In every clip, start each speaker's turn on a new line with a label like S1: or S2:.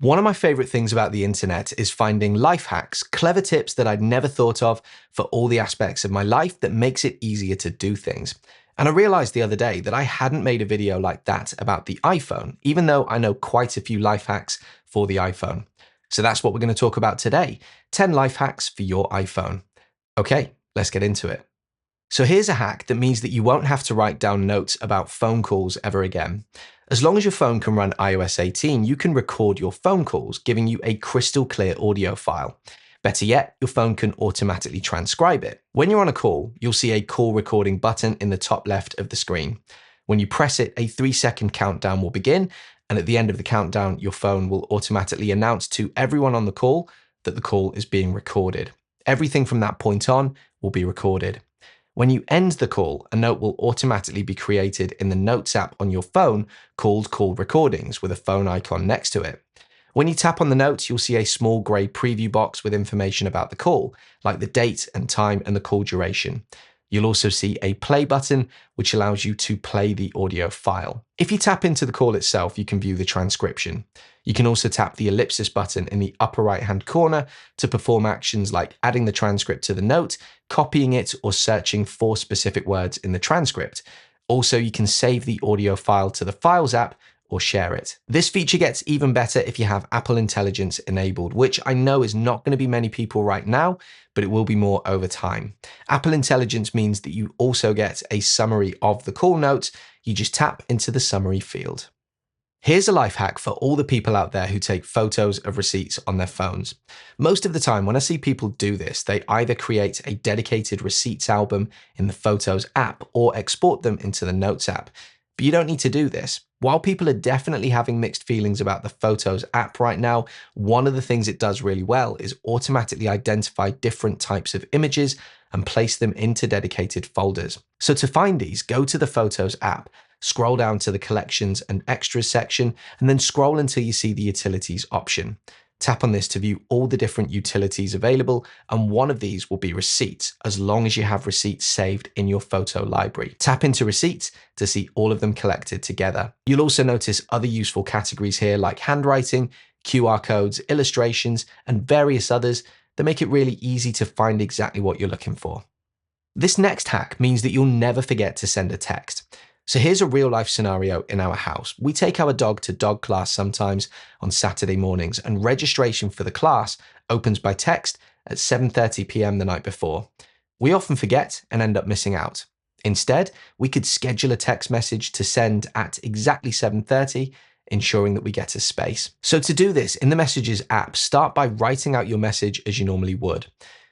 S1: One of my favorite things about the internet is finding life hacks, clever tips that I'd never thought of for all the aspects of my life that makes it easier to do things. And I realized the other day that I hadn't made a video like that about the iPhone, even though I know quite a few life hacks for the iPhone. So that's what we're going to talk about today, 10 life hacks for your iPhone. Okay, let's get into it. So here's a hack that means that you won't have to write down notes about phone calls ever again. As long as your phone can run iOS 18, you can record your phone calls, giving you a crystal clear audio file. Better yet, your phone can automatically transcribe it. When you're on a call, you'll see a call recording button in the top left of the screen. When you press it, a 3-second countdown will begin, and at the end of the countdown, your phone will automatically announce to everyone on the call that the call is being recorded. Everything from that point on will be recorded. When you end the call, a note will automatically be created in the Notes app on your phone called Call Recordings with a phone icon next to it. When you tap on the notes, you'll see a small grey preview box with information about the call, like the date and time and the call duration. You'll also see a play button, which allows you to play the audio file. If you tap into the call itself, you can view the transcription. You can also tap the ellipsis button in the upper right-hand corner to perform actions like adding the transcript to the note, copying it, or searching for specific words in the transcript. Also, you can save the audio file to the Files app or share it. This feature gets even better if you have Apple Intelligence enabled, which I know is not going to be many people right now, but it will be more over time. Apple Intelligence means that you also get a summary of the call notes. You just tap into the summary field. Here's a life hack for all the people out there who take photos of receipts on their phones. Most of the time when I see people do this, they either create a dedicated receipts album in the Photos app or export them into the Notes app. But you don't need to do this. While people are definitely having mixed feelings about the Photos app right now, one of the things it does really well is automatically identify different types of images and place them into dedicated folders. So to find these, go to the Photos app, scroll down to the Collections and Extras section, and then scroll until you see the Utilities option. Tap on this to view all the different utilities available, and one of these will be Receipts, as long as you have receipts saved in your photo library. Tap into Receipts to see all of them collected together. You'll also notice other useful categories here like handwriting, QR codes, illustrations, and various others that make it really easy to find exactly what you're looking for. This next hack means that you'll never forget to send a text. So here's a real life scenario in our house. We take our dog to dog class sometimes on Saturday mornings, and registration for the class opens by text at 7:30 p.m. the night before. We often forget and end up missing out. Instead, we could schedule a text message to send at exactly 7:30, ensuring that we get a space. So to do this, in the Messages app, start by writing out your message as you normally would.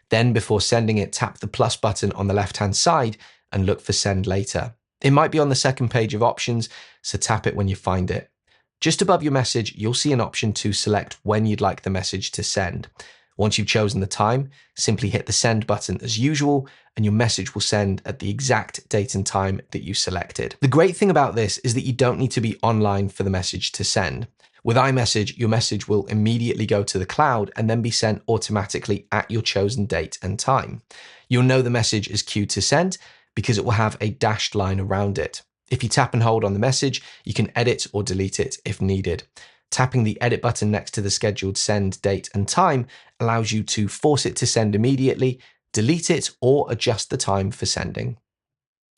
S1: Then before sending it, tap the plus button on the left-hand side and look for Send Later. It might be on the second page of options, so tap it when you find it. Just above your message, you'll see an option to select when you'd like the message to send. Once you've chosen the time, simply hit the send button as usual, and your message will send at the exact date and time that you selected. The great thing about this is that you don't need to be online for the message to send. With iMessage, your message will immediately go to the cloud and then be sent automatically at your chosen date and time. You'll know the message is queued to send because it will have a dashed line around it. If you tap and hold on the message, you can edit or delete it if needed. Tapping the edit button next to the scheduled send date and time allows you to force it to send immediately, delete it, or adjust the time for sending.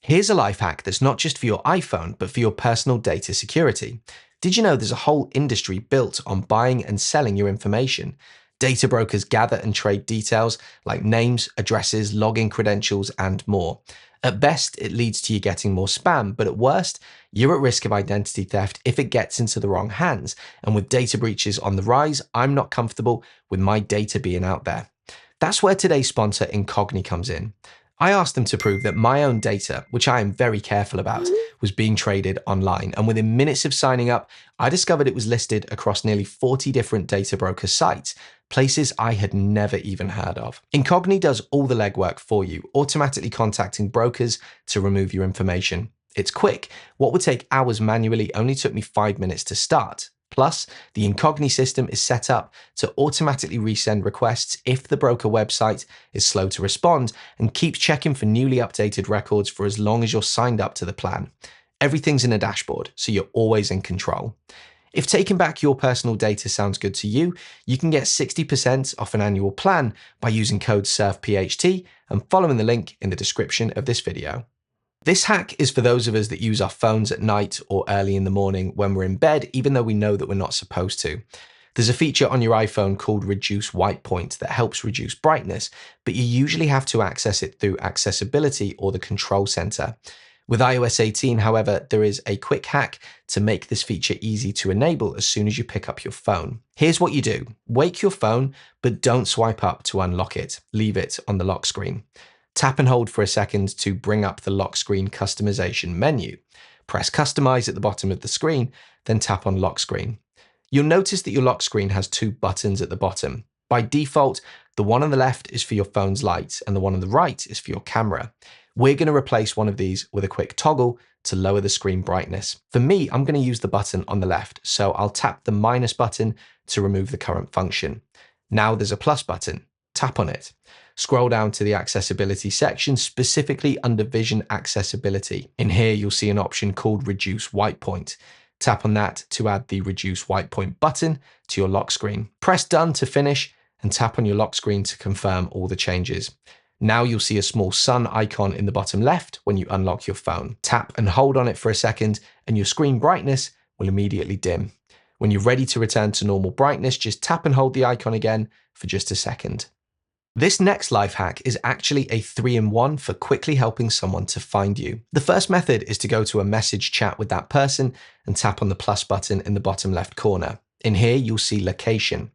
S1: Here's a life hack that's not just for your iPhone, but for your personal data security. Did you know there's a whole industry built on buying and selling your information? Data brokers gather and trade details like names, addresses, login credentials, and more. At best, it leads to you getting more spam, but at worst, you're at risk of identity theft if it gets into the wrong hands. And with data breaches on the rise, I'm not comfortable with my data being out there. That's where today's sponsor, Incogni, comes in. I asked them to prove that my own data, which I am very careful about, was being traded online. And within minutes of signing up, I discovered it was listed across nearly 40 different data broker sites, places I had never even heard of. Incogni does all the legwork for you, automatically contacting brokers to remove your information. It's quick. What would take hours manually only took me 5 minutes to start. Plus, the Incogni system is set up to automatically resend requests if the broker website is slow to respond and keeps checking for newly updated records for as long as you're signed up to the plan. Everything's in a dashboard, so you're always in control. If taking back your personal data sounds good to you, you can get 60% off an annual plan by using code SURFPHT and following the link in the description of this video. This hack is for those of us that use our phones at night or early in the morning when we're in bed, even though we know that we're not supposed to. There's a feature on your iPhone called Reduce White Point that helps reduce brightness, but you usually have to access it through Accessibility or the Control Center. With iOS 18, however, there is a quick hack to make this feature easy to enable as soon as you pick up your phone. Here's what you do. Wake your phone, but don't swipe up to unlock it. Leave it on the lock screen. Tap and hold for a second to bring up the lock screen customization menu. Press Customize at the bottom of the screen, then tap on Lock Screen. You'll notice that your lock screen has two buttons at the bottom. By default, the one on the left is for your phone's light and the one on the right is for your camera. We're going to replace one of these with a quick toggle to lower the screen brightness. For me, I'm going to use the button on the left, so I'll tap the minus button to remove the current function. Now there's a plus button. Tap on it. Scroll down to the accessibility section, specifically under vision accessibility. In here, you'll see an option called Reduce White Point. Tap on that to add the Reduce White Point button to your lock screen. Press Done to finish and tap on your lock screen to confirm all the changes. Now you'll see a small sun icon in the bottom left when you unlock your phone. Tap and hold on it for a second and your screen brightness will immediately dim. When you're ready to return to normal brightness, just tap and hold the icon again for just a second. This next life hack is actually a 3-in-1 for quickly helping someone to find you. The first method is to go to a message chat with that person and tap on the plus button in the bottom left corner. In here, you'll see location.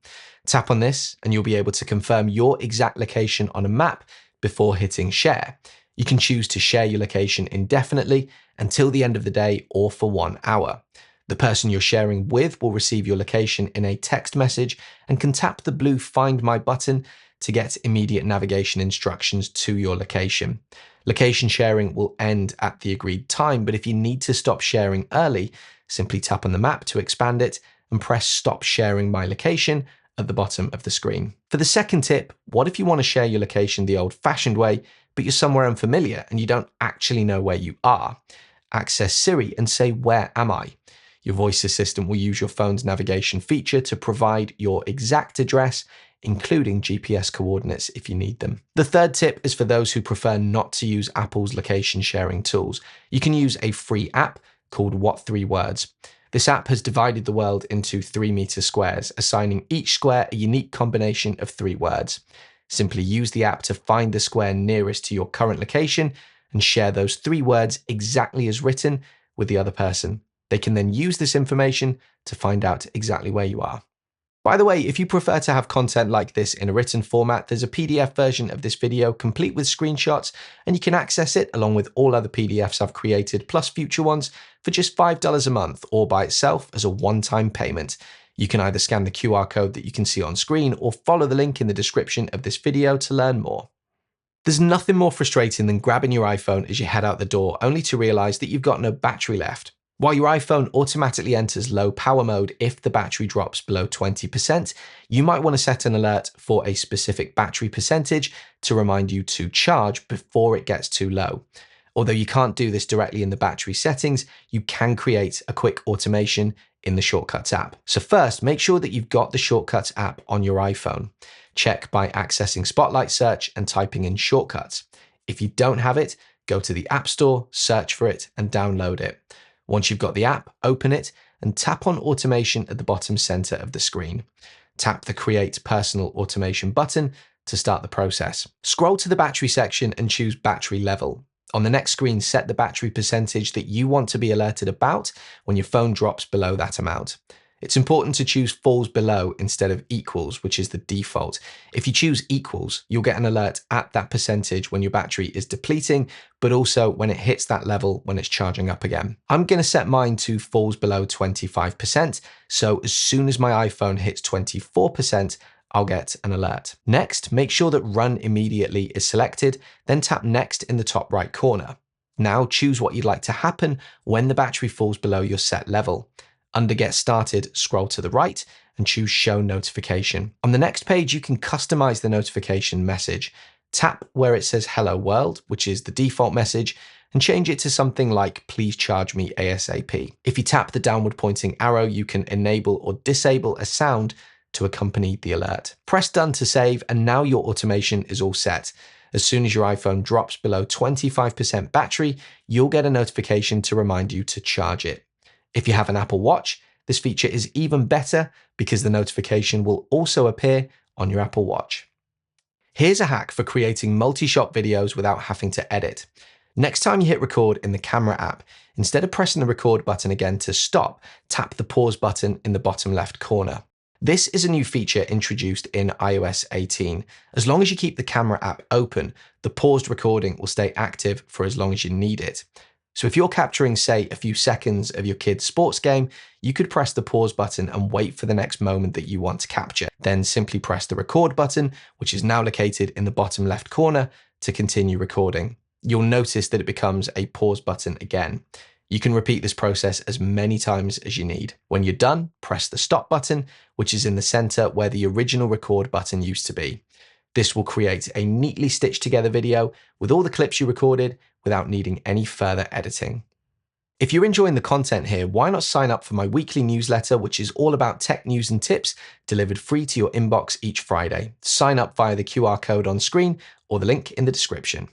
S1: Tap on this and you'll be able to confirm your exact location on a map before hitting share. You can choose to share your location indefinitely until the end of the day or for 1 hour. The person you're sharing with will receive your location in a text message and can tap the blue Find My button to get immediate navigation instructions to your location. Location sharing will end at the agreed time, but if you need to stop sharing early, simply tap on the map to expand it and press Stop Sharing My Location at the bottom of the screen. For the second tip, what if you want to share your location the old-fashioned way, but you're somewhere unfamiliar and you don't actually know where you are? Access Siri and say, "Where am I?" Your voice assistant will use your phone's navigation feature to provide your exact address, including GPS coordinates if you need them. The third tip is for those who prefer not to use Apple's location sharing tools. You can use a free app called What 3 Words. This app has divided the world into 3-meter squares, assigning each square a unique combination of 3 words. Simply use the app to find the square nearest to your current location and share those 3 words exactly as written with the other person. They can then use this information to find out exactly where you are. By the way, if you prefer to have content like this in a written format, there's a PDF version of this video complete with screenshots, and you can access it along with all other PDFs I've created, plus future ones, for just $5 a month or by itself as a one-time payment. You can either scan the QR code that you can see on screen or follow the link in the description of this video to learn more. There's nothing more frustrating than grabbing your iPhone as you head out the door, only to realize that you've got no battery left. While your iPhone automatically enters low power mode if the battery drops below 20%, you might want to set an alert for a specific battery percentage to remind you to charge before it gets too low. Although you can't do this directly in the battery settings, you can create a quick automation in the Shortcuts app. So first, make sure that you've got the Shortcuts app on your iPhone. Check by accessing Spotlight Search and typing in Shortcuts. If you don't have it, go to the App Store, search for it, and download it. Once you've got the app, open it and tap on Automation at the bottom center of the screen. Tap the Create Personal Automation button to start the process. Scroll to the battery section and choose Battery Level. On the next screen, set the battery percentage that you want to be alerted about when your phone drops below that amount. It's important to choose falls below instead of equals, which is the default. If you choose equals, you'll get an alert at that percentage when your battery is depleting, but also when it hits that level when it's charging up again. I'm going to set mine to falls below 25%, so as soon as my iPhone hits 24%, I'll get an alert. Next, make sure that Run Immediately is selected, then tap Next in the top right corner. Now choose what you'd like to happen when the battery falls below your set level. Under Get Started, scroll to the right and choose Show Notification. On the next page, you can customize the notification message. Tap where it says Hello World, which is the default message, and change it to something like "Please charge me ASAP." If you tap the downward pointing arrow, you can enable or disable a sound to accompany the alert. Press done to save, and now your automation is all set. As soon as your iPhone drops below 25% battery, you'll get a notification to remind you to charge it. If you have an Apple Watch, this feature is even better because the notification will also appear on your Apple Watch. Here's a hack for creating multi-shot videos without having to edit. Next time you hit record in the camera app, instead of pressing the record button again to stop, tap the pause button in the bottom left corner. This is a new feature introduced in iOS 18. As long as you keep the camera app open, the paused recording will stay active for as long as you need it. So if you're capturing, say, a few seconds of your kid's sports game, you could press the pause button and wait for the next moment that you want to capture. Then simply press the record button, which is now located in the bottom left corner, to continue recording. You'll notice that it becomes a pause button again. You can repeat this process as many times as you need. When you're done, press the stop button, which is in the center where the original record button used to be. This will create a neatly stitched together video with all the clips you recorded without needing any further editing. If you're enjoying the content here, why not sign up for my weekly newsletter, which is all about tech news and tips delivered free to your inbox each Friday. Sign up via the QR code on screen or the link in the description.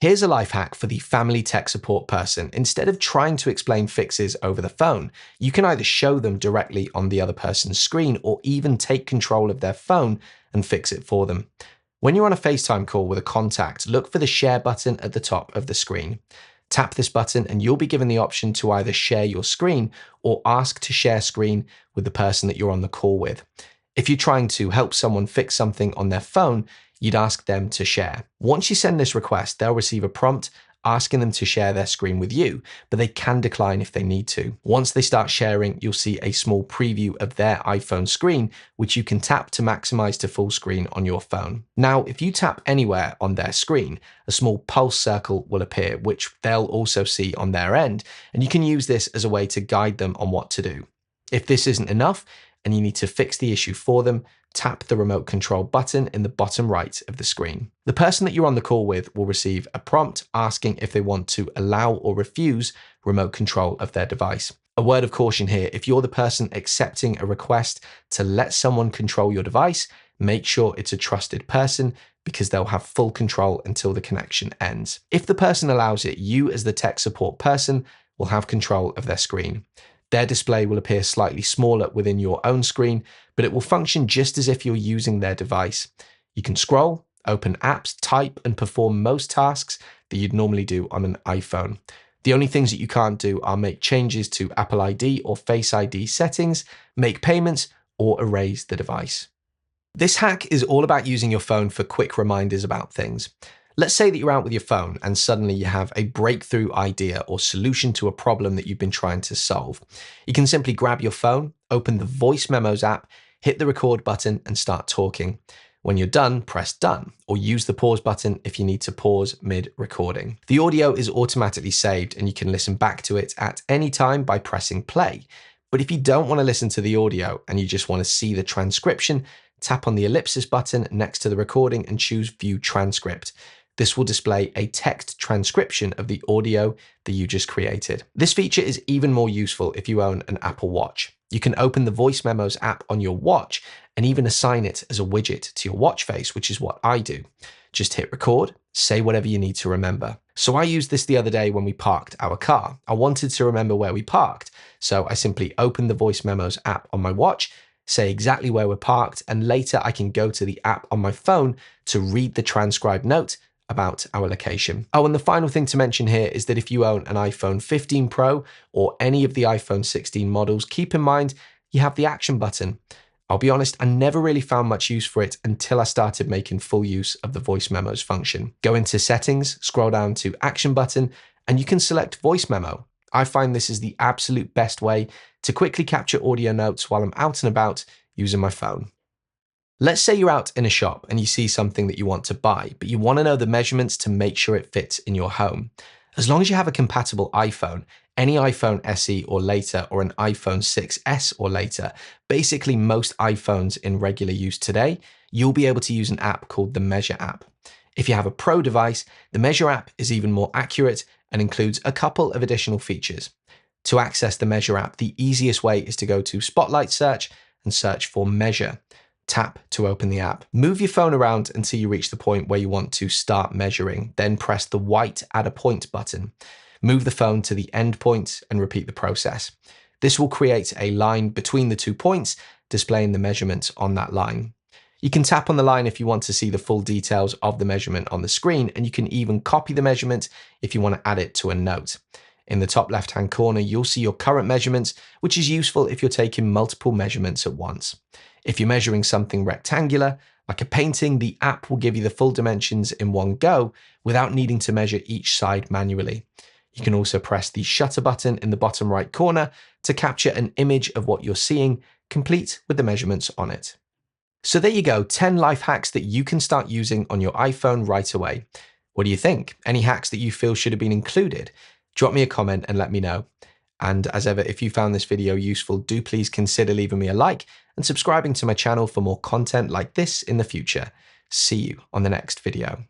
S1: Here's a life hack for the family tech support person. Instead of trying to explain fixes over the phone, you can either show them directly on the other person's screen or even take control of their phone and fix it for them. When you're on a FaceTime call with a contact, look for the share button at the top of the screen. Tap this button and you'll be given the option to either share your screen or ask to share screen with the person that you're on the call with. If you're trying to help someone fix something on their phone, you'd ask them to share. Once you send this request, they'll receive a prompt asking them to share their screen with you, but they can decline if they need to. Once they start sharing, you'll see a small preview of their iPhone screen, which you can tap to maximize to full screen on your phone. Now, if you tap anywhere on their screen, a small pulse circle will appear, which they'll also see on their end, and you can use this as a way to guide them on what to do. If this isn't enough, and you need to fix the issue for them, tap the remote control button in the bottom right of the screen. The person that you're on the call with will receive a prompt asking if they want to allow or refuse remote control of their device. A word of caution here, if you're the person accepting a request to let someone control your device, make sure it's a trusted person because they'll have full control until the connection ends. If the person allows it, you as the tech support person will have control of their screen. Their display will appear slightly smaller within your own screen, but it will function just as if you're using their device. You can scroll, open apps, type, and perform most tasks that you'd normally do on an iPhone. The only things that you can't do are make changes to Apple ID or Face ID settings, make payments, or erase the device. This hack is all about using your phone for quick reminders about things. Let's say that you're out with your phone and suddenly you have a breakthrough idea or solution to a problem that you've been trying to solve. You can simply grab your phone, open the Voice Memos app, hit the record button and start talking. When you're done, press done or use the pause button if you need to pause mid-recording. The audio is automatically saved and you can listen back to it at any time by pressing play. But if you don't want to listen to the audio and you just want to see the transcription, tap on the ellipsis button next to the recording and choose View Transcript. This will display a text transcription of the audio that you just created. This feature is even more useful if you own an Apple Watch. You can open the Voice Memos app on your watch and even assign it as a widget to your watch face, which is what I do. Just hit record, say whatever you need to remember. So I used this the other day when we parked our car. I wanted to remember where we parked, so I simply opened the Voice Memos app on my watch, say exactly where we're parked, and later I can go to the app on my phone to read the transcribed note about our location. Oh, and the final thing to mention here is that if you own an iPhone 15 Pro or any of the iPhone 16 models, keep in mind you have the action button. I'll be honest, I never really found much use for it until I started making full use of the Voice Memos function. Go into Settings, scroll down to Action button, and you can select Voice Memo. I find this is the absolute best way to quickly capture audio notes while I'm out and about using my phone. Let's say you're out in a shop and you see something that you want to buy, but you want to know the measurements to make sure it fits in your home. As long as you have a compatible iPhone, any iPhone SE or later or an iPhone 6S or later, basically most iPhones in regular use today, you'll be able to use an app called the Measure app. If you have a Pro device, the Measure app is even more accurate and includes a couple of additional features. To access the Measure app, the easiest way is to go to Spotlight Search and search for Measure. Tap to open the app. Move your phone around until you reach the point where you want to start measuring, then press the white Add a Point button. Move the phone to the end point and repeat the process. This will create a line between the 2 points, displaying the measurement on that line. You can tap on the line if you want to see the full details of the measurement on the screen, and you can even copy the measurement if you want to add it to a note. In the top left-hand corner, you'll see your current measurements, which is useful if you're taking multiple measurements at once. If you're measuring something rectangular, like a painting, the app will give you the full dimensions in one go without needing to measure each side manually. You can also press the shutter button in the bottom right corner to capture an image of what you're seeing, complete with the measurements on it. So there you go, 10 life hacks that you can start using on your iPhone right away. What do you think? Any hacks that you feel should have been included? Drop me a comment and let me know. And as ever, if you found this video useful, do please consider leaving me a like and subscribing to my channel for more content like this in the future. See you on the next video.